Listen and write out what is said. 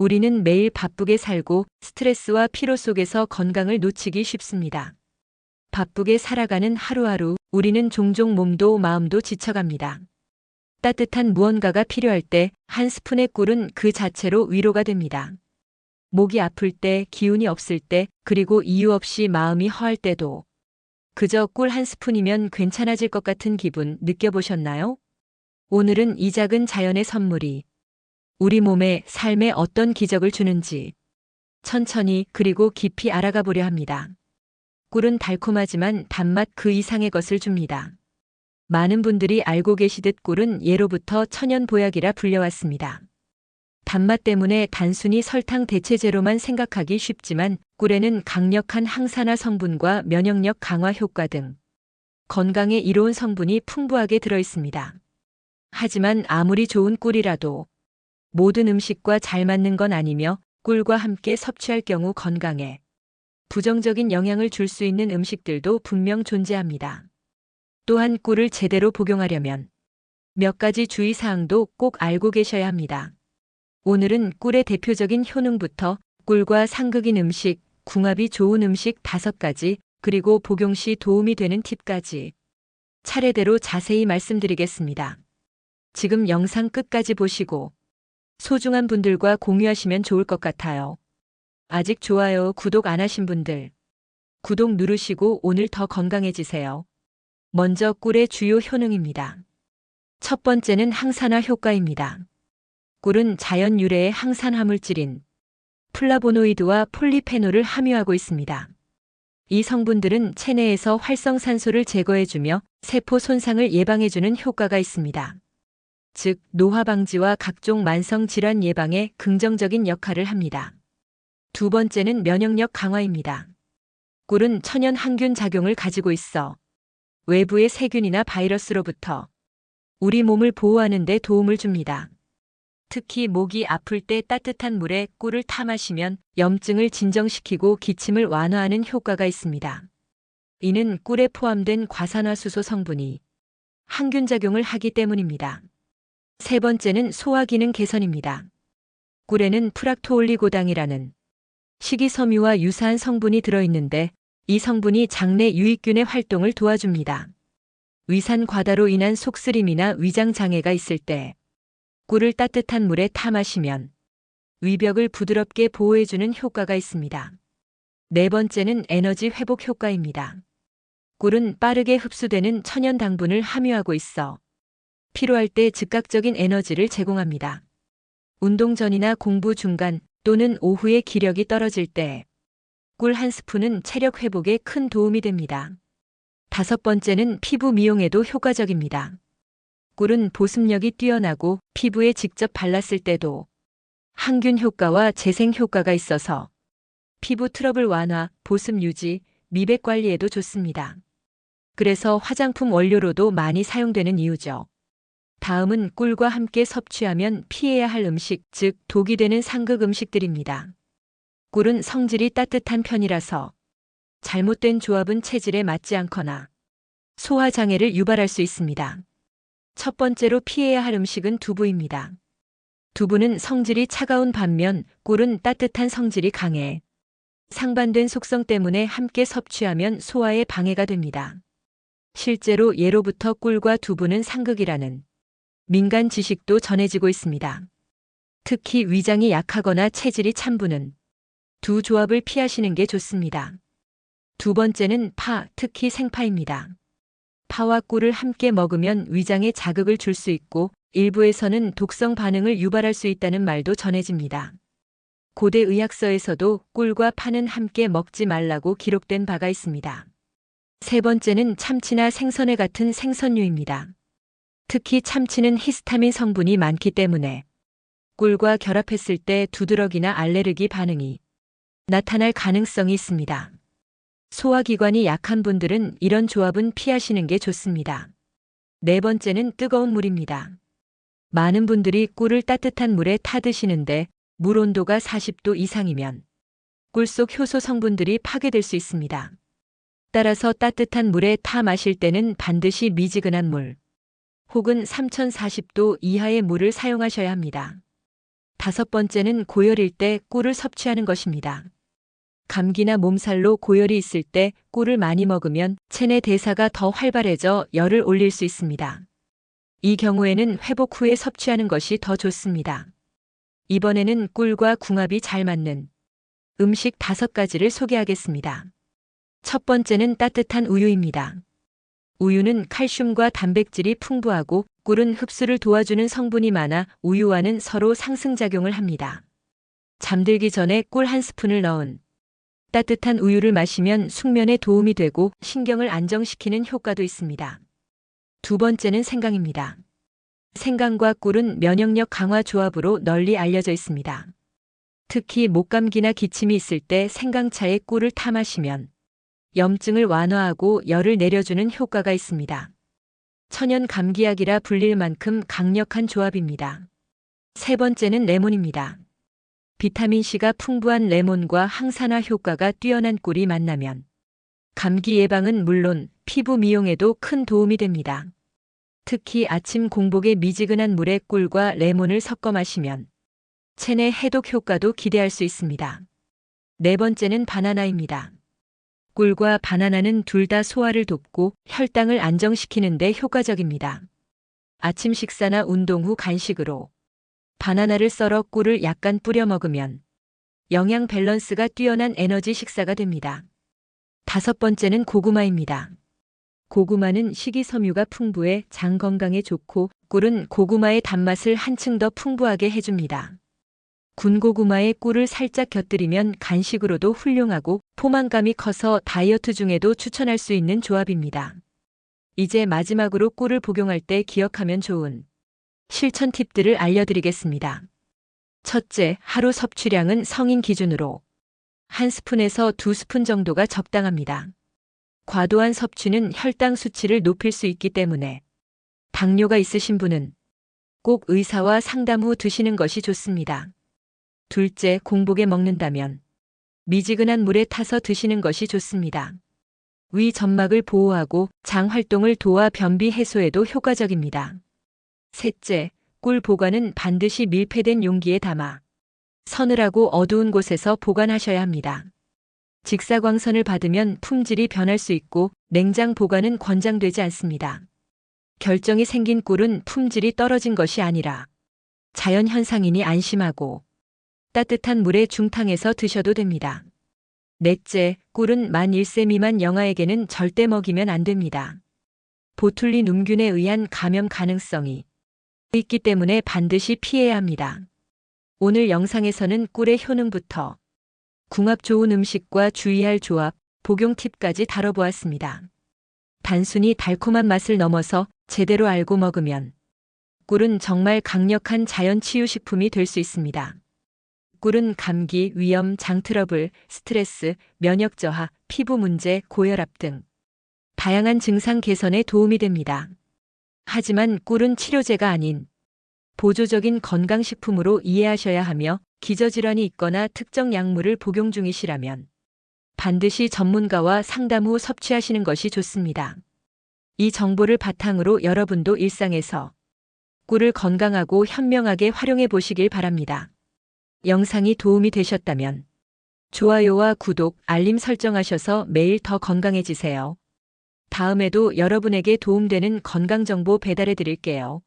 우리는 매일 바쁘게 살고 스트레스와 피로 속에서 건강을 놓치기 쉽습니다. 바쁘게 살아가는 하루하루 우리는 종종 몸도 마음도 지쳐갑니다. 따뜻한 무언가가 필요할 때 한 스푼의 꿀은 그 자체로 위로가 됩니다. 목이 아플 때, 기운이 없을 때, 그리고 이유 없이 마음이 허할 때도 그저 꿀 한 스푼이면 괜찮아질 것 같은 기분 느껴보셨나요? 오늘은 이 작은 자연의 선물이 우리 몸에 삶에 어떤 기적을 주는지 천천히 그리고 깊이 알아가 보려 합니다. 꿀은 달콤하지만 단맛 그 이상의 것을 줍니다. 많은 분들이 알고 계시듯 꿀은 예로부터 천연 보약이라 불려왔습니다. 단맛 때문에 단순히 설탕 대체제로만 생각하기 쉽지만 꿀에는 강력한 항산화 성분과 면역력 강화 효과 등 건강에 이로운 성분이 풍부하게 들어 있습니다. 하지만 아무리 좋은 꿀이라도 모든 음식과 잘 맞는 건 아니며 꿀과 함께 섭취할 경우 건강에 부정적인 영향을 줄 수 있는 음식들도 분명 존재합니다. 또한 꿀을 제대로 복용하려면 몇 가지 주의사항도 꼭 알고 계셔야 합니다. 오늘은 꿀의 대표적인 효능부터 꿀과 상극인 음식, 궁합이 좋은 음식 5가지, 그리고 복용 시 도움이 되는 팁까지 차례대로 자세히 말씀드리겠습니다. 지금 영상 끝까지 보시고 소중한 분들과 공유하시면 좋을 것 같아요. 아직 좋아요, 구독 안 하신 분들 구독 누르시고 오늘 더 건강해지세요. 먼저 꿀의 주요 효능입니다. 첫 번째는 항산화 효과입니다. 꿀은 자연 유래의 항산화 물질인 플라보노이드와 폴리페놀을 함유하고 있습니다. 이 성분들은 체내에서 활성산소를 제거해주며 세포 손상을 예방해주는 효과가 있습니다. 즉, 노화 방지와 각종 만성 질환 예방에 긍정적인 역할을 합니다. 두 번째는 면역력 강화입니다. 꿀은 천연 항균 작용을 가지고 있어 외부의 세균이나 바이러스로부터 우리 몸을 보호하는 데 도움을 줍니다. 특히 목이 아플 때 따뜻한 물에 꿀을 타 마시면 염증을 진정시키고 기침을 완화하는 효과가 있습니다. 이는 꿀에 포함된 과산화수소 성분이 항균 작용을 하기 때문입니다. 세 번째는 소화 기능 개선입니다. 꿀에는 프락토올리고당이라는 식이섬유와 유사한 성분이 들어있는데 이 성분이 장내 유익균의 활동을 도와줍니다. 위산 과다로 인한 속쓰림이나 위장 장애가 있을 때 꿀을 따뜻한 물에 타 마시면 위벽을 부드럽게 보호해주는 효과가 있습니다. 네 번째는 에너지 회복 효과입니다. 꿀은 빠르게 흡수되는 천연 당분을 함유하고 있어 필요할 때 즉각적인 에너지를 제공합니다. 운동 전이나 공부 중간 또는 오후에 기력이 떨어질 때 꿀 한 스푼은 체력 회복에 큰 도움이 됩니다. 다섯 번째는 피부 미용에도 효과적입니다. 꿀은 보습력이 뛰어나고 피부에 직접 발랐을 때도 항균 효과와 재생 효과가 있어서 피부 트러블 완화, 보습 유지, 미백 관리에도 좋습니다. 그래서 화장품 원료로도 많이 사용되는 이유죠. 다음은 꿀과 함께 섭취하면 피해야 할 음식, 즉 독이 되는 상극 음식들입니다. 꿀은 성질이 따뜻한 편이라서 잘못된 조합은 체질에 맞지 않거나 소화 장애를 유발할 수 있습니다. 첫 번째로 피해야 할 음식은 두부입니다. 두부는 성질이 차가운 반면 꿀은 따뜻한 성질이 강해 상반된 속성 때문에 함께 섭취하면 소화에 방해가 됩니다. 실제로 예로부터 꿀과 두부는 상극이라는 민간 지식도 전해지고 있습니다. 특히 위장이 약하거나 체질이 찬 분은 두 조합을 피하시는 게 좋습니다. 두 번째는 파, 특히 생파입니다. 파와 꿀을 함께 먹으면 위장에 자극을 줄 수 있고 일부에서는 독성 반응을 유발할 수 있다는 말도 전해집니다. 고대 의학서에서도 꿀과 파는 함께 먹지 말라고 기록된 바가 있습니다. 세 번째는 참치나 생선회 같은 생선류입니다. 특히 참치는 히스타민 성분이 많기 때문에 꿀과 결합했을 때 두드러기나 알레르기 반응이 나타날 가능성이 있습니다. 소화기관이 약한 분들은 이런 조합은 피하시는 게 좋습니다. 네 번째는 뜨거운 물입니다. 많은 분들이 꿀을 따뜻한 물에 타 드시는데 물 온도가 40도 이상이면 꿀 속 효소 성분들이 파괴될 수 있습니다. 따라서 따뜻한 물에 타 마실 때는 반드시 미지근한 물 혹은 3040도 이하의 물을 사용하셔야 합니다. 5번째는 고열일 때 꿀을 섭취하는 것입니다. 감기나 몸살로 고열이 있을 때 꿀을 많이 먹으면 체내 대사가 더 활발해져 열을 올릴 수 있습니다. 이 경우에는 회복 후에 섭취하는 것이 더 좋습니다. 이번에는 꿀과 궁합이 잘 맞는 음식 5가지를 소개하겠습니다. 첫 번째는 따뜻한 우유입니다. 우유는 칼슘과 단백질이 풍부하고 꿀은 흡수를 도와주는 성분이 많아 우유와는 서로 상승작용을 합니다. 잠들기 전에 꿀 1스푼을 넣은 따뜻한 우유를 마시면 숙면에 도움이 되고 신경을 안정시키는 효과도 있습니다. 두 번째는 생강입니다. 생강과 꿀은 면역력 강화 조합으로 널리 알려져 있습니다. 특히 목감기나 기침이 있을 때 생강차에 꿀을 타 마시면 염증을 완화하고 열을 내려주는 효과가 있습니다. 천연 감기약이라 불릴 만큼 강력한 조합입니다. 세 번째는 레몬입니다. 비타민C가 풍부한 레몬과 항산화 효과가 뛰어난 꿀이 만나면 감기 예방은 물론 피부 미용에도 큰 도움이 됩니다. 특히 아침 공복에 미지근한 물에 꿀과 레몬을 섞어 마시면 체내 해독 효과도 기대할 수 있습니다. 네 번째는 바나나입니다. 꿀과 바나나는 둘 다 소화를 돕고 혈당을 안정시키는 데 효과적입니다. 아침 식사나 운동 후 간식으로 바나나를 썰어 꿀을 약간 뿌려 먹으면 영양 밸런스가 뛰어난 에너지 식사가 됩니다. 5번째는 고구마입니다. 고구마는 식이섬유가 풍부해 장 건강에 좋고 꿀은 고구마의 단맛을 한층 더 풍부하게 해줍니다. 군고구마에 꿀을 살짝 곁들이면 간식으로도 훌륭하고 포만감이 커서 다이어트 중에도 추천할 수 있는 조합입니다. 이제 마지막으로 꿀을 복용할 때 기억하면 좋은 실천 팁들을 알려드리겠습니다. 첫째, 하루 섭취량은 성인 기준으로 1스푼에서 2스푼 정도가 적당합니다. 과도한 섭취는 혈당 수치를 높일 수 있기 때문에 당뇨가 있으신 분은 꼭 의사와 상담 후 드시는 것이 좋습니다. 둘째, 공복에 먹는다면 미지근한 물에 타서 드시는 것이 좋습니다. 위 점막을 보호하고 장 활동을 도와 변비 해소에도 효과적입니다. 셋째, 꿀 보관은 반드시 밀폐된 용기에 담아 서늘하고 어두운 곳에서 보관하셔야 합니다. 직사광선을 받으면 품질이 변할 수 있고 냉장 보관은 권장되지 않습니다. 결정이 생긴 꿀은 품질이 떨어진 것이 아니라 자연 현상이니 안심하고 따뜻한 물에 중탕해서 드셔도 됩니다. 넷째, 꿀은 만 1세 미만 영아에게는 절대 먹이면 안 됩니다. 보툴리 눔균에 의한 감염 가능성이 있기 때문에 반드시 피해야 합니다. 오늘 영상에서는 꿀의 효능부터 궁합 좋은 음식과 주의할 조합, 복용 팁까지 다뤄보았습니다. 단순히 달콤한 맛을 넘어서 제대로 알고 먹으면 꿀은 정말 강력한 자연 치유식품이 될 수 있습니다. 꿀은 감기, 위염, 장 트러블, 스트레스, 면역 저하, 피부 문제, 고혈압 등 다양한 증상 개선에 도움이 됩니다. 하지만 꿀은 치료제가 아닌 보조적인 건강식품으로 이해하셔야 하며 기저질환이 있거나 특정 약물을 복용 중이시라면 반드시 전문가와 상담 후 섭취하시는 것이 좋습니다. 이 정보를 바탕으로 여러분도 일상에서 꿀을 건강하고 현명하게 활용해 보시길 바랍니다. 영상이 도움이 되셨다면 좋아요와 구독, 알림 설정하셔서 매일 더 건강해지세요. 다음에도 여러분에게 도움되는 건강정보 배달해 드릴게요.